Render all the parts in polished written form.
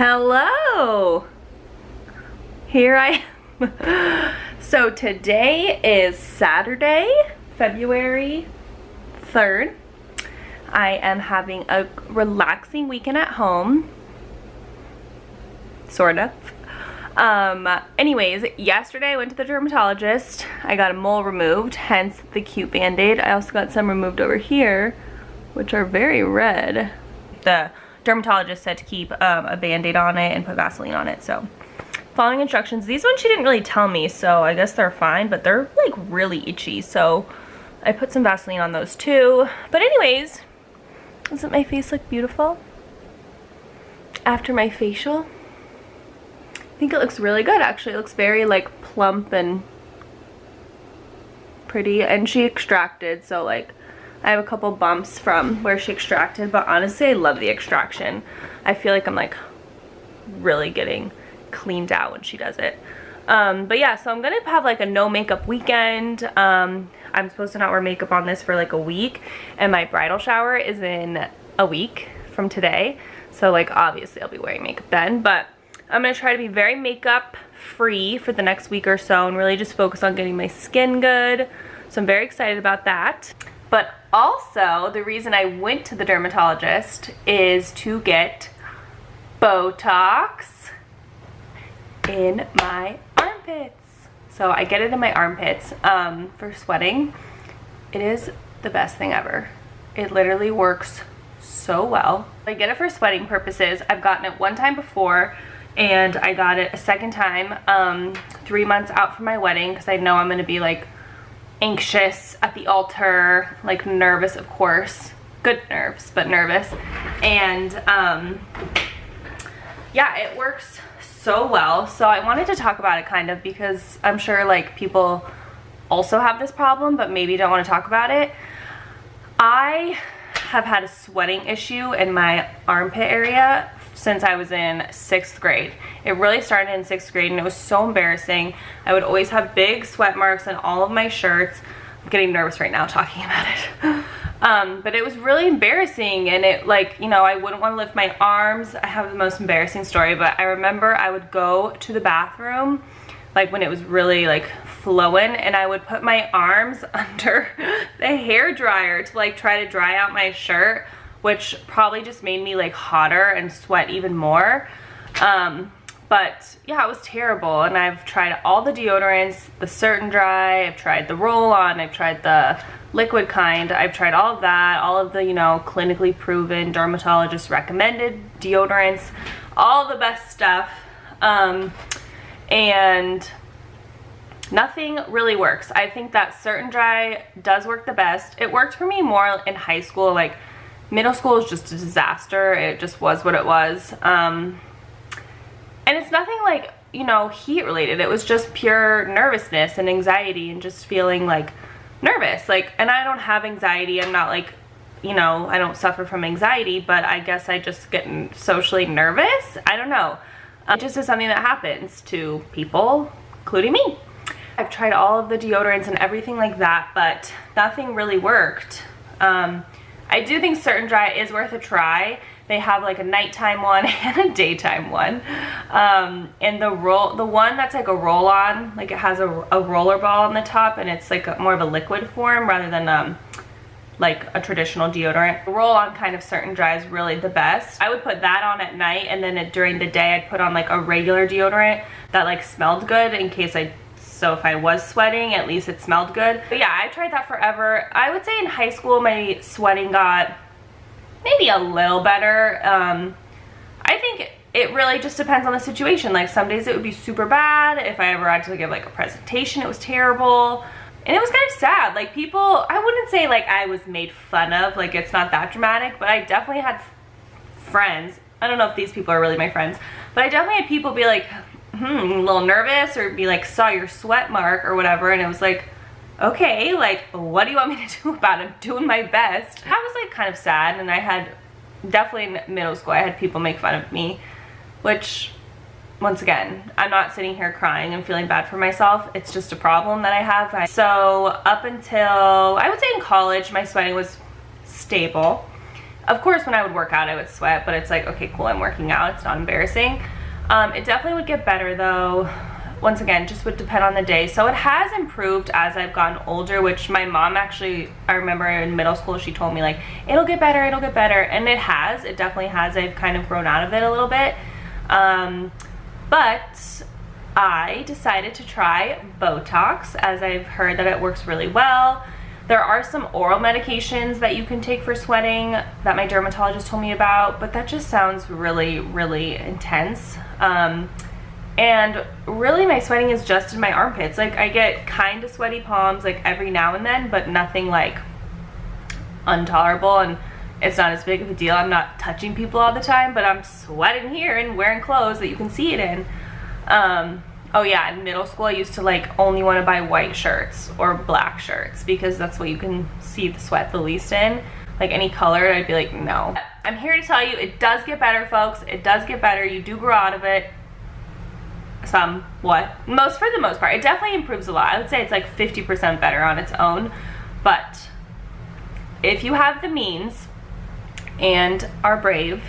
Hello! Here I am. So today is Saturday, February 3rd. I am having a relaxing weekend at home. Sort of. Anyways, yesterday I went to the dermatologist. I got a mole removed, hence the cute band-aid. I also got some removed over here, which are very red. The dermatologist said to keep a band-aid on it and put Vaseline on it, so following instructions. These ones she didn't really tell me, so I guess they're fine, but they're like really itchy, so I put some Vaseline on those too. But anyways, doesn't my face look beautiful after my facial? I think it looks really good actually. It looks very like plump and pretty, and she extracted, so like I have a couple bumps from where she extracted, but honestly I love the extraction. I feel like I'm like really getting cleaned out when she does it. But yeah, so I'm gonna have like a no makeup weekend. I'm supposed to not wear makeup on this for like a week, and my bridal shower is in a week from today, so like obviously I'll be wearing makeup then, but I'm gonna try to be very makeup free for the next week or so and really just focus on getting my skin good. So I'm very excited about that. But also, the reason I went to the dermatologist is to get Botox in my armpits. So I get it in my armpits for sweating. It is the best thing ever. It literally works so well. I get it for sweating purposes. I've gotten it one time before, and I got it a second time 3 months out from my wedding, because I know I'm gonna be like anxious at the altar, like nervous, of course, good nerves, but nervous. And yeah, it works so well. So I wanted to talk about it kind of because I'm sure like people also have this problem but maybe don't want to talk about it. I have had a sweating issue in my armpit area since I was in 6th grade. It really started in 6th grade and it was so embarrassing. I would always have big sweat marks on all of my shirts. I'm getting nervous right now talking about it. But it was really embarrassing, and it like, you know, I wouldn't want to lift my arms. I have the most embarrassing story, but I remember I would go to the bathroom like when it was really like flowing, and I would put my arms under the hair dryer to like try to dry out my shirt, which probably just made me like hotter and sweat even more. But yeah, it was terrible. And I've tried all the deodorants, the Certain Dry, I've tried the roll-on, I've tried the liquid kind, I've tried all of that, all of the, you know, clinically proven dermatologist recommended deodorants, all the best stuff. And nothing really works. I think that Certain Dry does work the best. It worked for me more in high school. Like middle school was just a disaster. It just was what it was. And it's nothing like, you know, heat related. It was just pure nervousness and anxiety and just feeling like nervous. Like, and I don't have anxiety. I'm not like, you know, I don't suffer from anxiety, but I guess I just get socially nervous. I don't know. It just is something that happens to people, including me. I've tried all of the deodorants and everything like that, but nothing really worked. I do think Certain Dry is worth a try. They have like a nighttime one and a daytime one. And the one that's like a roll-on, like it has a roller ball on the top, and it's like more of a liquid form rather than like a traditional deodorant. The roll-on kind of Certain Dry is really the best. I would put that on at night, and then during the day I'd put on like a regular deodorant that like smelled good in case so if I was sweating, at least it smelled good. But yeah, I tried that forever. I would say in high school my sweating got maybe a little better. I think it really just depends on the situation. Like some days it would be super bad. If I ever had to give like a presentation, it was terrible. And it was kind of sad. Like people, I wouldn't say like I was made fun of, like it's not that dramatic, but I definitely had friends. I don't know if these people are really my friends, but I definitely had people be like, a little nervous, or be like, saw your sweat mark or whatever, and it was like, okay, like what do you want me to do about it? I'm doing my best. I was like kind of sad, and I had definitely in middle school I had people make fun of me, which once again, I'm not sitting here crying and feeling bad for myself. It's just a problem that I have. So up until I would say in college, my sweating was stable. Of course, when I would work out, I would sweat, but it's like, okay, cool, I'm working out, it's not embarrassing. It definitely would get better though. Once again, just would depend on the day. So it has improved as I've gotten older, which my mom actually, I remember in middle school, she told me like, it'll get better, and it has. It definitely has. I've kind of grown out of it a little bit. But I decided to try Botox, as I've heard that it works really well. There are some oral medications that you can take for sweating that my dermatologist told me about, but that just sounds really, really intense. And really my sweating is just in my armpits. Like I get kind of sweaty palms like every now and then, but nothing like intolerable, and it's not as big of a deal. I'm not touching people all the time, but I'm sweating here and wearing clothes that you can see it in. Oh yeah, in middle school I used to like only want to buy white shirts or black shirts because that's what you can see the sweat the least in. Like any color, I'd be like, no. I'm here to tell you, it does get better, folks. It does get better. You do grow out of it. Somewhat. For the most part. It definitely improves a lot. I would say it's like 50% better on its own. But if you have the means and are brave,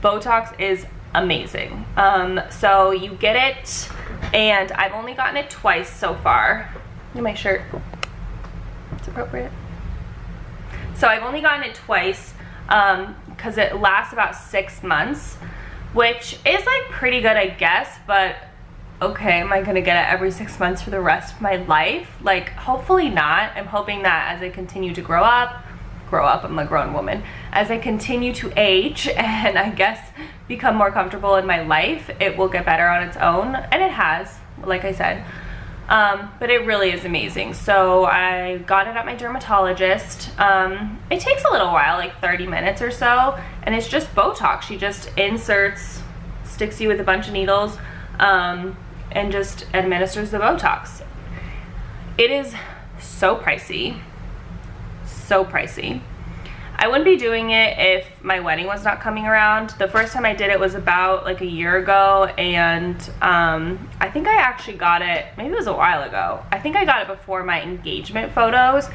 Botox is amazing. So you get it, and I've only gotten it twice so far. Look at my shirt. It's appropriate. So I've only gotten it twice because it lasts about 6 months, which is like pretty good, I guess, but okay, am I gonna get it every 6 months for the rest of my life? Like, hopefully not. I'm hoping that as I continue to grow up, I'm a grown woman, as I continue to age and I guess become more comfortable in my life, it will get better on its own, and it has, like I said. But it really is amazing. So I got it at my dermatologist. It takes a little while, like 30 minutes or so, and it's just Botox. She just sticks you with a bunch of needles, and just administers the Botox. It is so pricey. So pricey. I wouldn't be doing it if my wedding was not coming around. The first time I did it was about like a year ago, and I think I actually got it, maybe it was a while ago. I think I got it before my engagement photos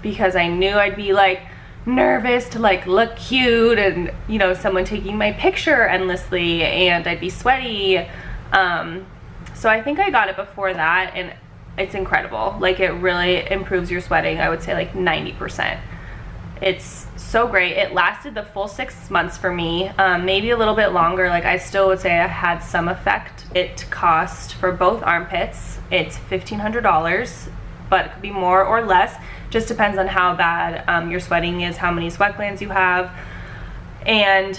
because I knew I'd be like nervous to like look cute and, you know, someone taking my picture endlessly, and I'd be sweaty. So I think I got it before that, and it's incredible. Like, it really improves your sweating, I would say like 90%. It's so great. It lasted the full 6 months for me, maybe a little bit longer. Like, I still would say I had some effect. It cost, for both armpits, it's $1,500, but it could be more or less. Just depends on how bad your sweating is, how many sweat glands you have. And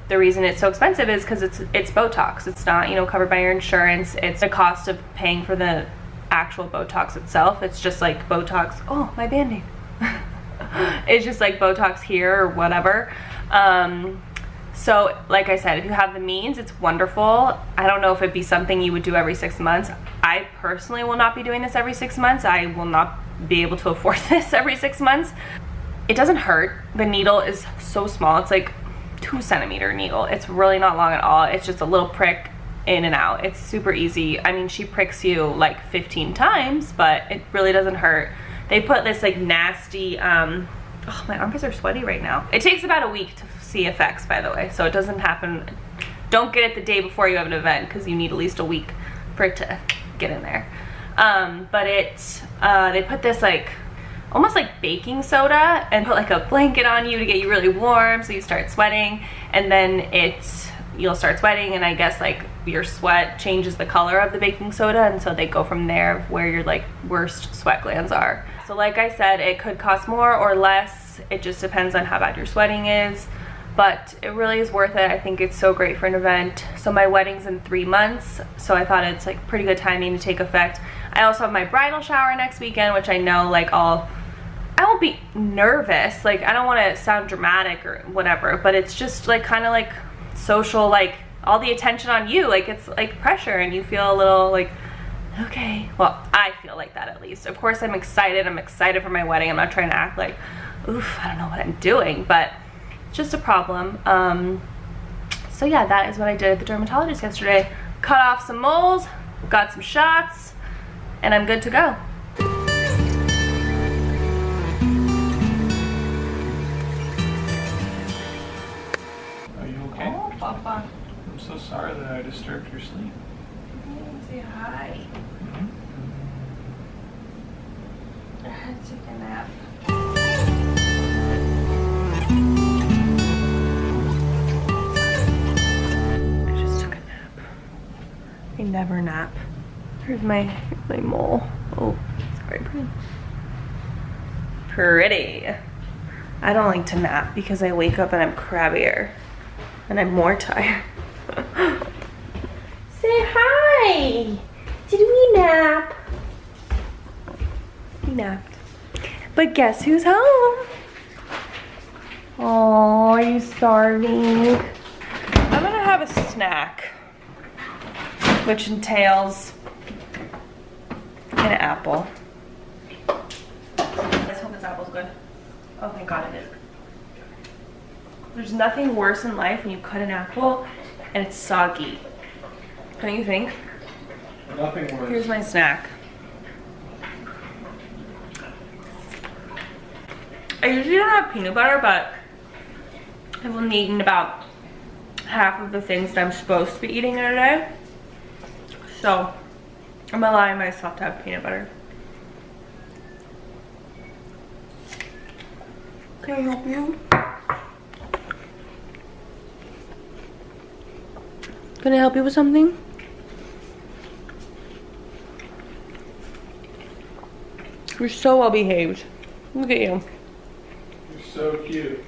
the reason it's so expensive is because it's Botox. It's not, you know, covered by your insurance. It's the cost of paying for the actual Botox itself. It's just like Botox. Oh, my Band-Aid. It's just like Botox here or whatever. So like I said, if you have the means, it's wonderful. I don't know if it'd be something you would do every 6 months. I personally will not be doing this every 6 months. I will not be able to afford this every 6 months. It doesn't hurt. The needle is so small. It's like 2 centimeter needle. It's really not long at all. It's just a little prick in and out. It's super easy. I mean, she pricks you like 15 times, but it really doesn't hurt. They put this like nasty, oh, my armpits are sweaty right now. It takes about a week to see effects, by the way. So it doesn't happen, don't get it the day before you have an event, because you need at least a week for it to get in there. But they put this like, almost like baking soda, and put like a blanket on you to get you really warm so you start sweating, and then you'll start sweating, and I guess like your sweat changes the color of the baking soda, and so they go from there where your like worst sweat glands are. So like I said, it could cost more or less. It just depends on how bad your sweating is, but it really is worth it. I think it's so great for an event. So my wedding's in 3 months, so I thought it's like pretty good timing to take effect. I also have my bridal shower next weekend, which I know like I won't be nervous. Like, I don't want to sound dramatic or whatever, but it's just like kind of like social, like all the attention on you. Like, it's like pressure, and you feel a little like, okay. Well, I feel like that at least. Of course, I'm excited. I'm excited for my wedding. I'm not trying to act like, oof, I don't know what I'm doing, but it's just a problem. So yeah, that is what I did at the dermatologist yesterday. Cut off some moles, got some shots, and I'm good to go. so sorry that I disturbed your sleep. Say hi. I had to take a nap. I just took a nap. I never nap. Here's my mole. Oh, it's very pretty. Pretty. I don't like to nap because I wake up and I'm crabbier and I'm more tired. Say hi. Did we nap? We napped. But guess who's home? Oh, are you starving? I'm gonna have a snack, which entails an apple. Let's hope this apple's good. Oh, thank God it is. There's nothing worse in life when you cut an apple and it's soggy. Don't you think? Nothing worse. Here's my snack. I usually don't have peanut butter, but I've only eaten about half of the things that I'm supposed to be eating in a day. So I'm allowing myself to have peanut butter. Can I help you? Can I help you with something? You're so well behaved. Look at you. You're so cute.